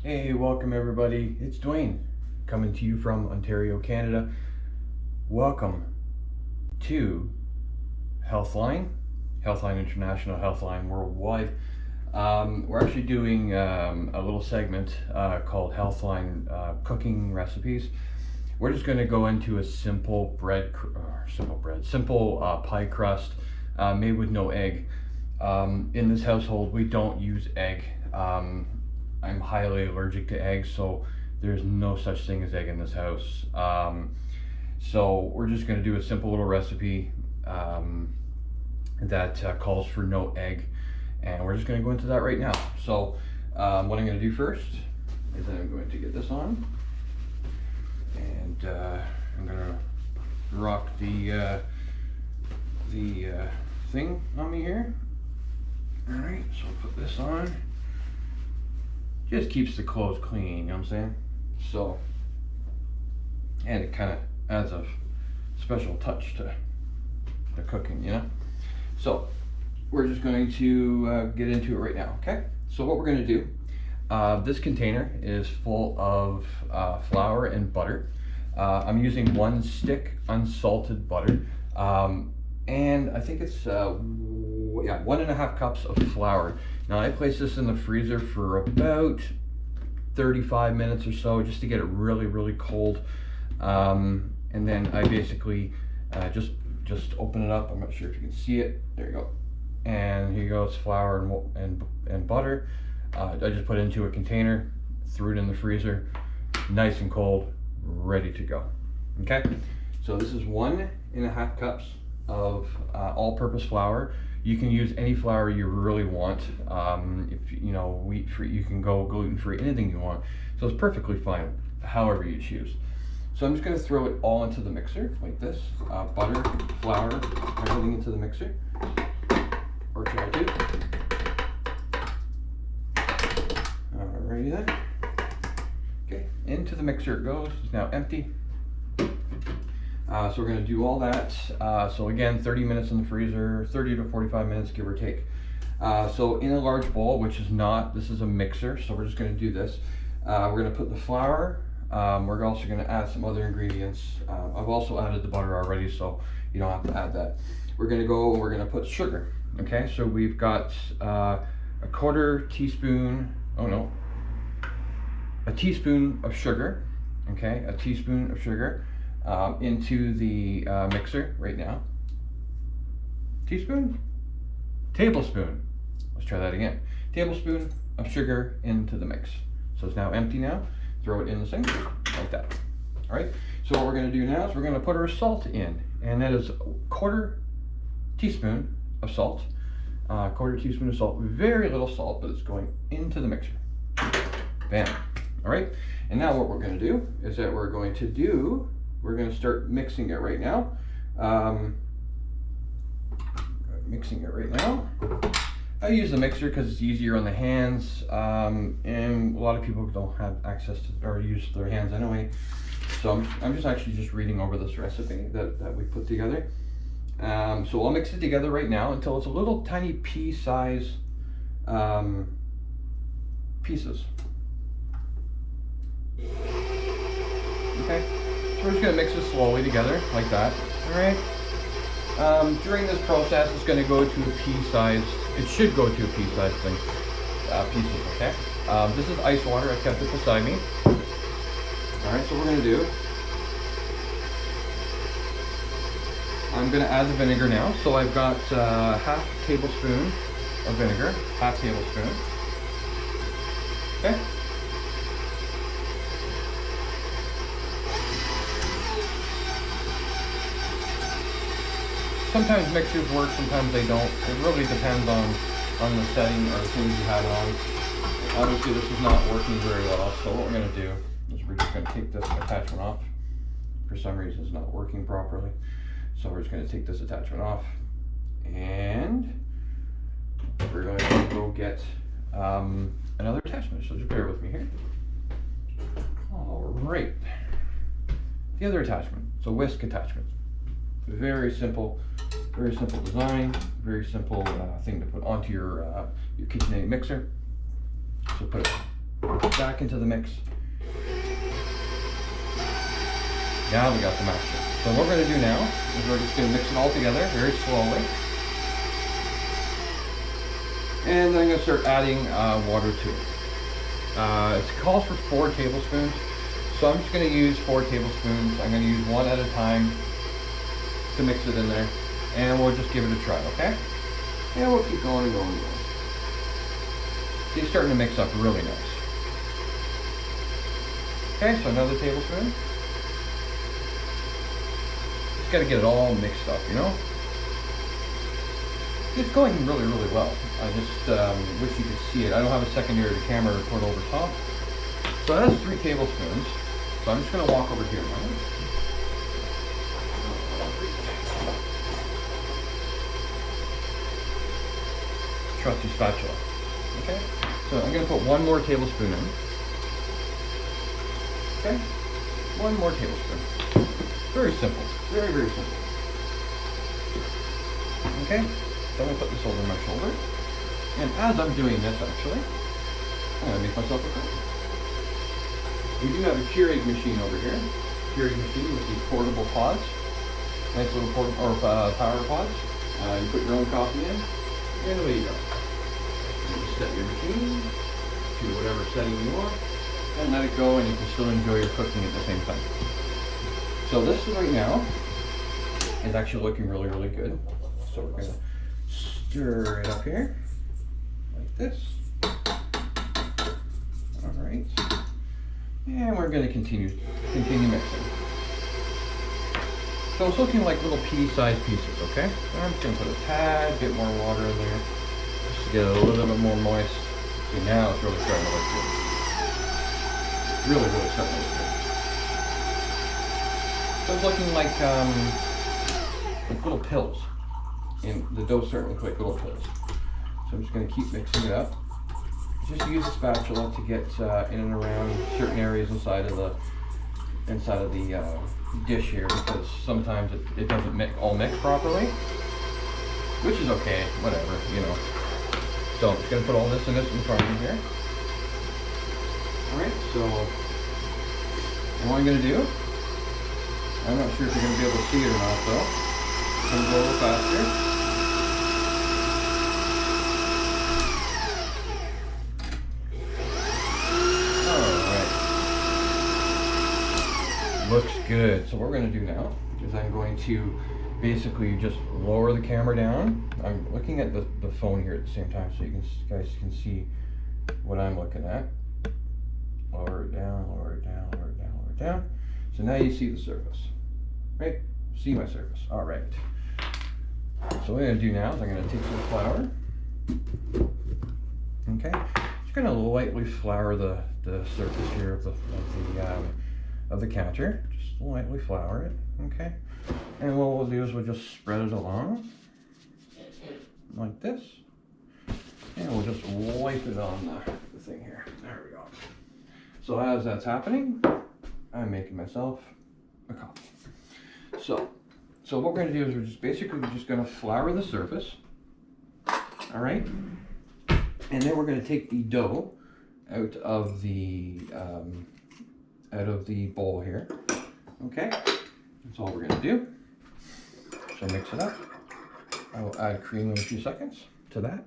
Hey, welcome everybody. It's Dwayne coming to you from Ontario, Canada. Welcome to HEALTHLINE, HEALTHLINE International, HEALTHLINE Worldwide. We're actually doing a little segment called HEALTHLINE cooking recipes. We're just going to go into a simple pie crust made with no egg. In this household, we don't use egg. I'm highly allergic to eggs, so there's no such thing as egg in this house. So we're just going to do a simple little recipe that calls for no egg, and we're just going to go into that right now. So what I'm going to do first is I'm going to get this on, and I'm going to rock the thing on me here. All right, so I'll put this on. Just keeps the clothes clean, you know what I'm saying? So, and it kind of adds a special touch to the cooking, you know? So, we're just going to get into it right now, okay? So what we're going to do, this container is full of flour and butter. I'm using 1 stick unsalted butter, and I think it's 1.5 cups of flour. Now I place this in the freezer for about 35 minutes or so, just to get it really cold, and then I basically just open it up. I'm not sure if you can see it. There you go. And here goes flour and butter. I just put it into a container, threw it in the freezer, nice and cold, ready to go. Okay, so this is 1.5 cups of all-purpose flour. You can use any flour you really want. If you know, wheat-free, you can go gluten-free, anything you want. So it's perfectly fine, however you choose. So I'm just going to throw it all into the mixer like this. Butter, flour, everything into the mixer, or try to. Alrighty then. Okay, into the mixer it goes. It's now empty. So we're going to do all that. So again, 30 minutes in the freezer, 30 to 45 minutes, give or take. So in a large bowl, which is not, this is a mixer, so we're just going to do this. We're going to put the flour. We're also going to add some other ingredients. I've also added the butter already, so you don't have to add that. We're going to put sugar. Okay, so we've got a teaspoon of sugar. Okay, a teaspoon of sugar. Into the mixer right now. Tablespoon. Let's try that again. Tablespoon of sugar into the mix. So it's now empty now. Throw it in the sink like that. All right. So what we're going to do now is we're going to put our salt in, and that is a 1/4 teaspoon of salt. 1/4 teaspoon of salt. Very little salt, but it's going into the mixer. Bam. All right. And now what we're going to do is that we're going to start mixing it right now. I use the mixer because it's easier on the hands, and a lot of people don't have access to or use their hands anyway. So I'm just actually reading over this recipe that we put together. So I'll mix it together right now until it's a little tiny pea-size pieces. Okay. So we're just going to mix it slowly together, like that, all right? During this process, it's going to go to a pea-sized, it should go to a pea-sized thing, pieces, okay? This is ice water, I kept it beside me. All right, so what we're going to do, I'm going to add the vinegar now. So I've got half tablespoon of vinegar, half tablespoon, okay? Sometimes mixers work, sometimes they don't. It really depends on the setting or the things you have it on. Obviously this is not working very well, so what we're going to do is we're just going to take this attachment off. For some reason it's not working properly. So we're just going to take this attachment off, and we're going to go get another attachment. So just bear with me here. All right. The other attachment, so whisk attachment. Very simple design, very simple thing to put onto your KitchenAid mixer. So put it back into the mix. Now we got some action. So what we're going to do now is we're just going to mix it all together very slowly. And then I'm going to start adding water to it. It calls for 4 tablespoons. So I'm just going to use 4 tablespoons. I'm going to use one at a time to mix it in there. And we'll just give it a try, okay? And we'll keep going and going and going. See, it's starting to mix up really nice. Okay, so another tablespoon. Just got to get it all mixed up, you know? It's going really, really well. I just wish you could see it. I don't have a secondary camera to put over top. So that's 3 tablespoons. So I'm just going to walk over here. Trusty spatula. Okay? So I'm going to put 1 more tablespoon in. Okay? 1 more tablespoon. Very simple. Very, very simple. Okay? So I'm going to put this over my shoulder. And as I'm doing this, actually, I'm going to make myself a coffee. We do have a Keurig machine over here. Keurig machine with these portable pods. Nice little power pods. You put your own coffee in, and away you go. You set your machine to whatever setting you want, and let it go, and you can still enjoy your cooking at the same time. So this right now is actually looking really, really good. So we're going to stir it up here, like this. All right. And we're going to continue mixing. So it's looking like little pea-sized pieces, okay? I'm just going to put a tad bit more water in there, just to get it a little bit more moist. See, now it's really starting to look good. Really, really starting to look good. So it's looking like little pills. And the dough's starting to look like little pills. So I'm just going to keep mixing it up. Just use a spatula to get in and around certain areas inside of the dish here, because sometimes it doesn't all mix properly, which is okay, whatever, you know. So I'm just going to put all this in front of me here. Alright, so what I'm going to do, I'm not sure if you're going to be able to see it or not though. I'm going to go a little faster. Looks good. So what we're going to do now is I'm going to basically just lower the camera down. I'm looking at the phone here at the same time, so you guys can see what I'm looking at. Lower it down, lower it down, lower it down, lower it down. So now you see the surface, right? See my surface. All right. So what I'm going to do now is I'm going to take some flour. Okay. Just going to lightly flour the surface here of the counter. Just lightly flour it, okay? And what we'll do is we'll just spread it along like this, and we'll just wipe it on the thing here. There we go. So as that's happening, I'm making myself a coffee. So what we're going to do is we're just going to flour the surface, all right? And then we're going to take the dough out of the bowl here. Okay, that's all we're going to do. So mix it up. I will add cream in a few seconds to that.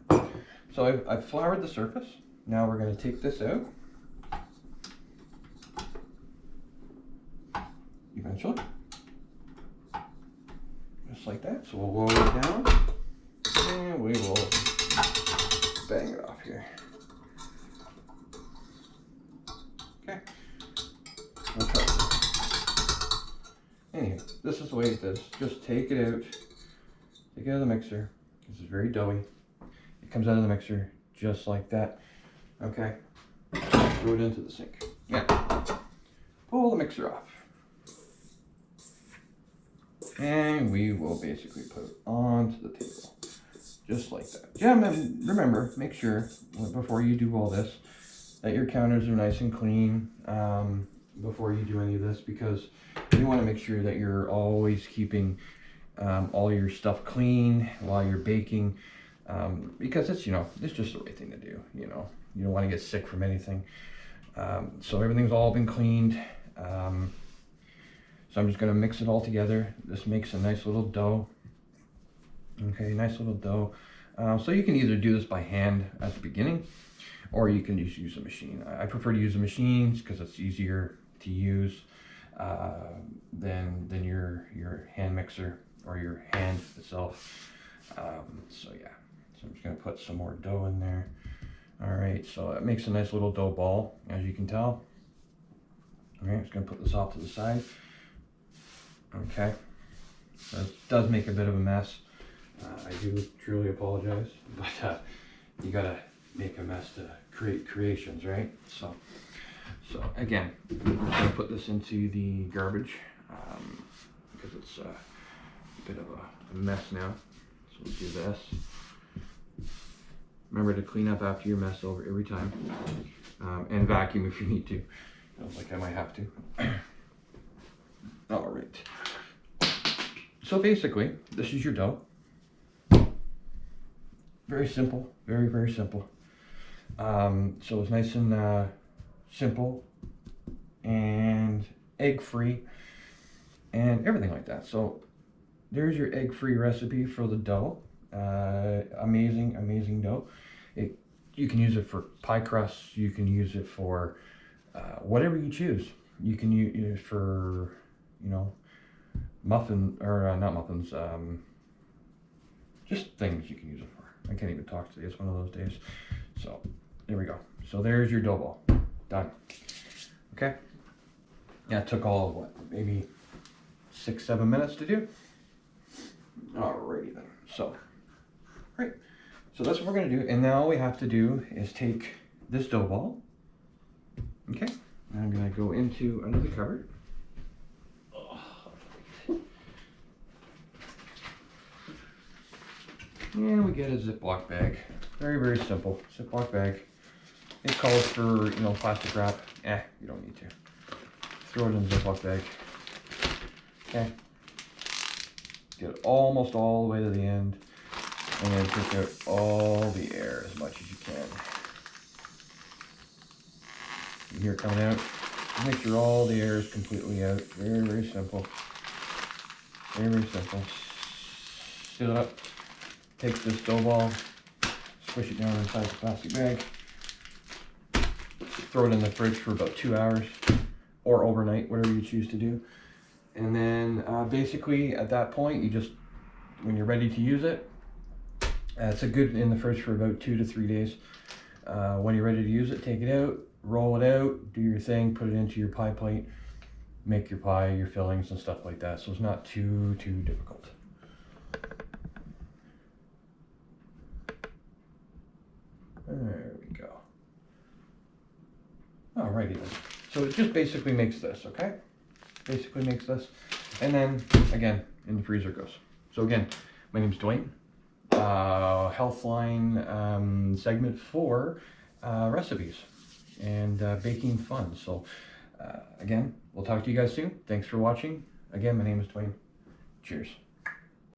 So I've floured the surface. Now we're going to take this out. Eventually. Just like that. So we'll lower it down. And we will bang it off here. Okay. Okay. Anyway, this is the way it is. Just take it out. Take it out of the mixer. This is very doughy. It comes out of the mixer just like that. Okay. Throw it into the sink. Yeah. Pull the mixer off. And we will basically put it onto the table. Just like that. Yeah, remember, make sure before you do all this that your counters are nice and clean before you do any of this, because you want to make sure that you're always keeping all your stuff clean while you're baking, because it's, it's just the right thing to do. You don't want to get sick from anything. So everything's all been cleaned. So I'm just gonna mix it all together. This makes a nice little dough. Okay, nice little dough. So you can either do this by hand at the beginning, or you can just use a machine. I prefer to use a machine because it's easier to use than your hand mixer or your hand itself. So yeah, so I'm just gonna put some more dough in there. All right, so it makes a nice little dough ball, as you can tell. All right, I'm just gonna put this off to the side. Okay, so it does make a bit of a mess. I do truly apologize, but you gotta make a mess to create creations, right? So again, I'm just gonna put this into the garbage because it's a bit of a mess now. So we'll do this. Remember to clean up after your mess over every time, and vacuum if you need to. Sounds like I might have to. All right. So basically, this is your dough. Very simple, very, very simple. So it's nice and simple and egg-free and everything like that. So there's your egg-free recipe for the dough. Amazing, amazing dough. You can use it for pie crusts. You can use it for whatever you choose. You can use it for, you know, muffin or not muffins. Just things you can use it for. I can't even talk today. It's one of those days. So there we go. So there's your dough ball. Done. Okay. Yeah, it took all of what, maybe 6-7 minutes to do. Alrighty then. So, great. So that's what we're gonna do. And now all we have to do is take this dough ball. Okay. And I'm gonna go into another cupboard. And we get a Ziploc bag. Very, very simple. Ziploc bag. It calls for, you know, plastic wrap. You don't need to. Throw it in the Ziploc bag. Okay. Get it almost all the way to the end. And then take out all the air as much as you can. You hear it coming out. Make sure all the air is completely out. Very, very simple. Very, very simple. Seal it up. Take this dough ball, squish it down inside the plastic bag, throw it in the fridge for about 2 hours or overnight, whatever you choose to do. And then basically at that point, you just, when you're ready to use it, it's a good in the fridge for about 2 to 3 days. When you're ready to use it, take it out, roll it out, do your thing, put it into your pie plate, make your pie, your fillings and stuff like that. So it's not too difficult. There we go. Alrighty then. So it just basically makes this, okay? Basically makes this. And then, again, in the freezer goes. So again, my name's Dwayne. Healthline segment 4, recipes and baking fun. So again, we'll talk to you guys soon. Thanks for watching. Again, my name is Dwayne. Cheers.